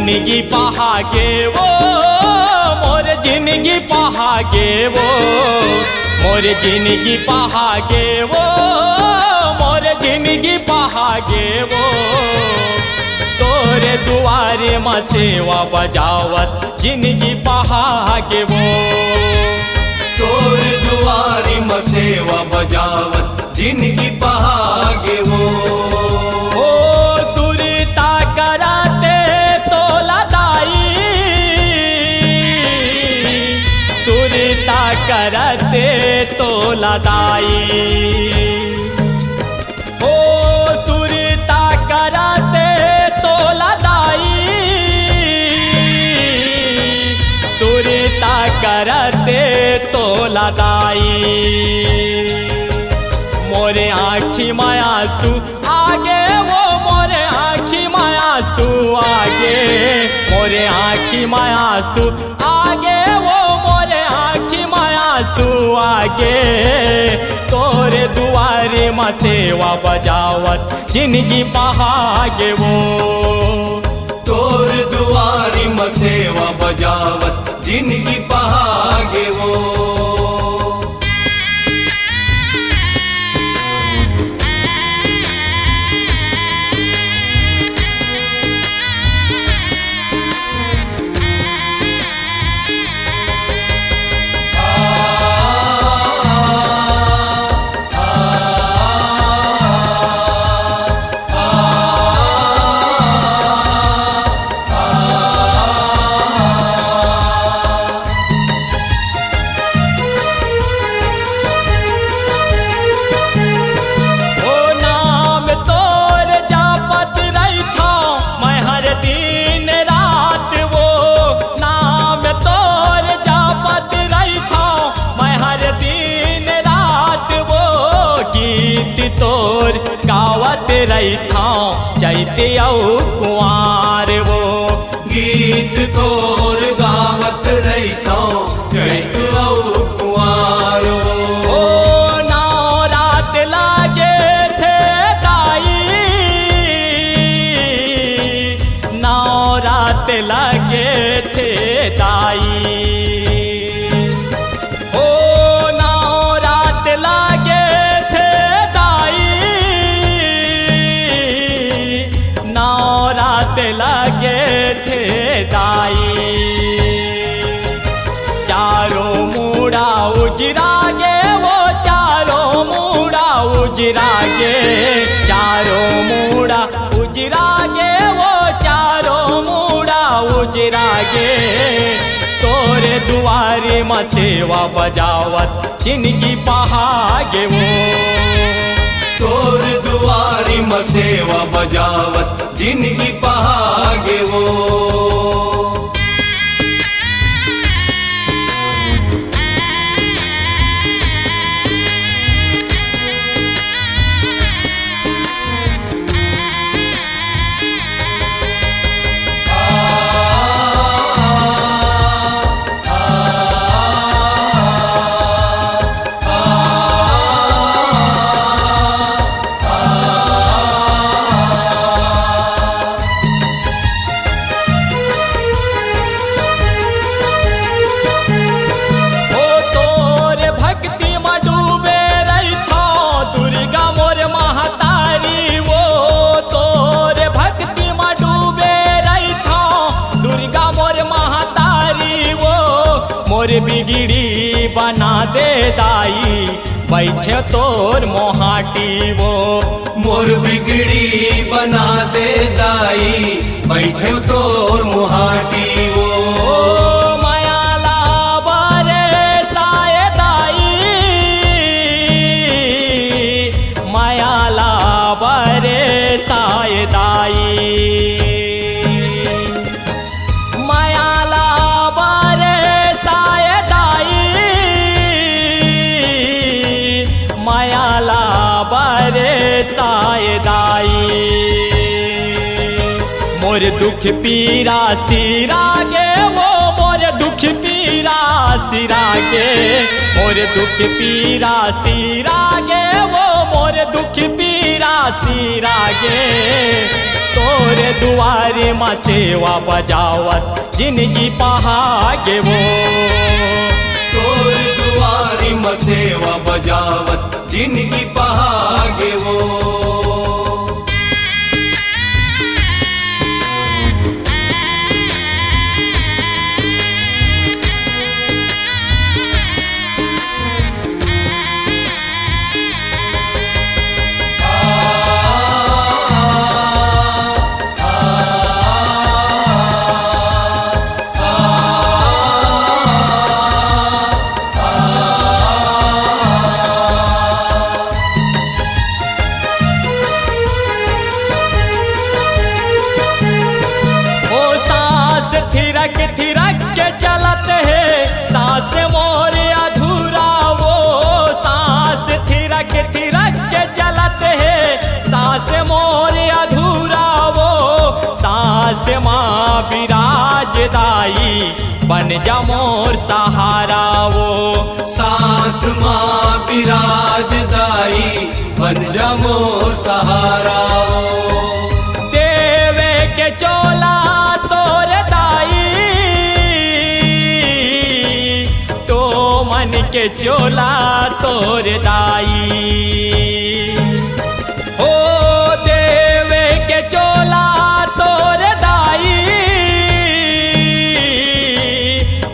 जिंदगी पहागे वो मोर जिंदगी पहागे वो मोर जिंदगी पहागे वो मोर जिंदगी पहागे वो तोरे दुआरे में सेवा बजावत जिंदगी पहागे वो तोरे दुआरे में सेवा बजावत जिंदगी पहागे वो ओ सुरता कराते तो लदाई सुरता करते तो लदाई ओ सुरता करते तो लदाई सुरता करते तो लदाई मोरे आँखी मायासू आगे वो मोरे आँखी मायासू आगे मोरे आँखी मायासू आगे वो मोरे आँखी मायासू आगे तोरे दुआरे में सेवा बजावत जिंदगी पहागे वो तोरे दुआरे में सेवा बजावत जिंदगी पहागे वो तोर गावत रही था चैते औ कुआर वो गीत तोर गावत रही था चैते औ कुआर वो नाव रात लागे थे दाई नाव रात लागे थे दाई लगे थे दाई चारों मुड़ा उजरागे वो चारों मुड़ा उजरागे चारों मुड़ा उजरागे वो चारों मुड़ा उजरागे तोरे दुआरे में सेवा बजावत जिंदगी पहागे वो तोरे दुआरे में सेवा बजावत जिंदगी पहागे वो मोर बिगड़ी बना दे दाई बैठे तोर मोहाटी वो मोर बिगड़ी बना दे दाई बैठे तोर मोहाटी वो मायाला बारे साए दाई मायाला बारे साए दाई मोर दुख पीरा सिरागे वो मोर दुख पीरा सिरागे मोर दुख पीरा सिरागे वो मोर दुख पीरा सिरागे तोरे दुआरे माँ सेवा बजावत जिंदगी पहागे वो। तोर दुआरी म सेवा बजावत जिंदगी पहागे वो। थिरक थिरक के चलत है सांस मोर अधूरा वो। सांस थिरक थिरक के चलत है सांस मोर अधूरा वो। सांस माँ विराजदाई बन जा मोर सहारा वो। सांस माँ विराजदाई बन जा मोर सहारा वो। देवे के चोला के चोला तोर दाई। ओ देवे के चोला तोर दाई।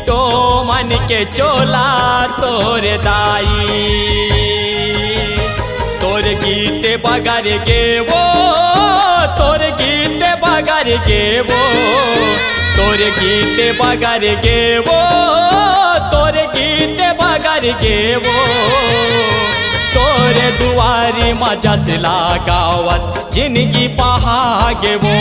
तो मन के चोला तोर दाई। तोर गीत बगर के वो। तोर गीत बगर के वो। तोर गीत बगर के वो। तोर गीत बगर के वो। तोरे दुआरी माँ जसला गावत जिंदगी पहागे वो।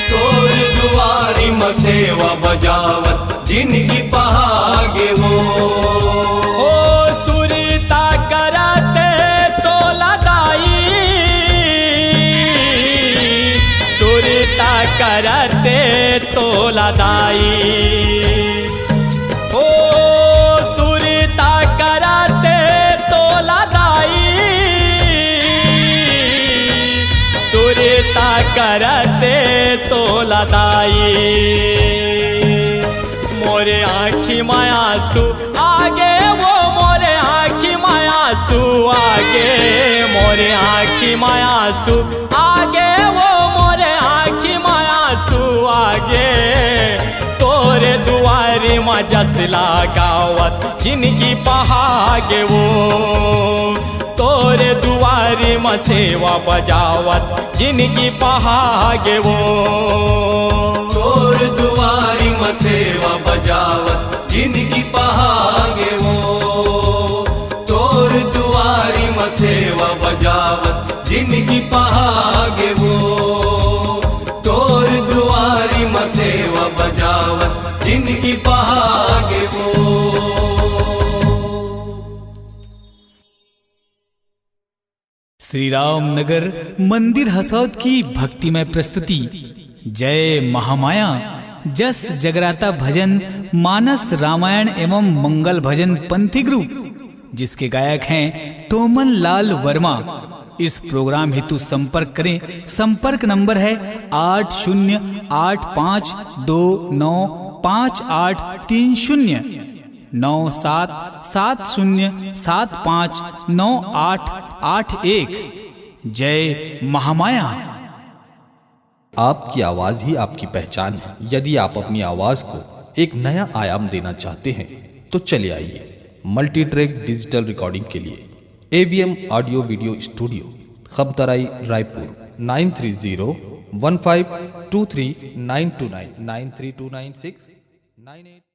तोर दुआरी म सेवा बजावत जिंदगी पहागे वो। ओ सुरता करते तोला दाई। सुरता करते तोला दाई। करते तोला दाई। मोरे आँखी मायासू आगे वो। मोरे आँखी मायासू आगे। मोरे आँखी मायासू आगे वो। मोरे आँखी मायासू आगे। तोरे दुआरे माँ जसला गावत जिंदगी पहागे वो। तोरे दुआरे माँ सेवा बजावत जिंदगी पहागे वो। तोर दुआरी म सेवा बजावत जिंदगी पहागे वो। तोर दुआरी म सेवा बजावत जिंदगी पहागे वो। तोर दुआरी म सेवा बजावत जिंदगी पहागे वो। श्री राम नगर मंदिर हसौद की भक्तिमय प्रस्तुति जय महामाया जस जगराता भजन मानस रामायण एवं मंगल भजन पंथी ग्रुप जिसके गायक हैं तोमन लाल वर्मा। इस प्रोग्राम हेतु संपर्क करें। संपर्क नंबर है 8085295830 9770759881। जय महामाया। आपकी आवाज ही आपकी पहचान है। यदि आप अपनी आवाज को एक नया आयाम देना चाहते हैं तो चले आइए मल्टी ट्रैक डिजिटल रिकॉर्डिंग के लिए AVM ऑडियो वीडियो स्टूडियो खबतराई रायपुर 9301523929 9329698।